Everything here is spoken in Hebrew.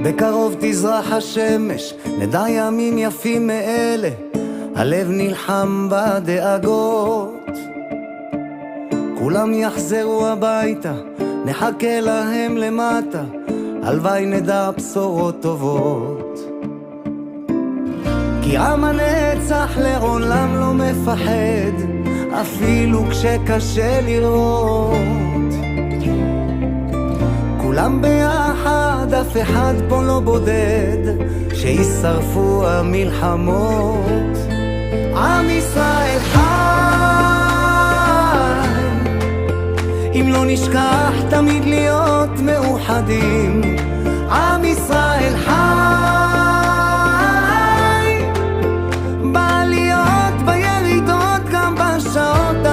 בקרוב תזרח השמש, נדע ימים יפים מאלה, הלב נלחם בדאגות. כולם יחזרו הביתה, נחכה להם למטה, הלוואי נדע בשורות טובות. כי עם הנצח לעולם לא מפחד, אפילו כשקשה לראות. כולם ביחד, אף אחד פה לא בודד, שישרפו המלחמות. עם ישראל חי, אם לא נשכח תמיד להיות מאוחדים. עם ישראל חי,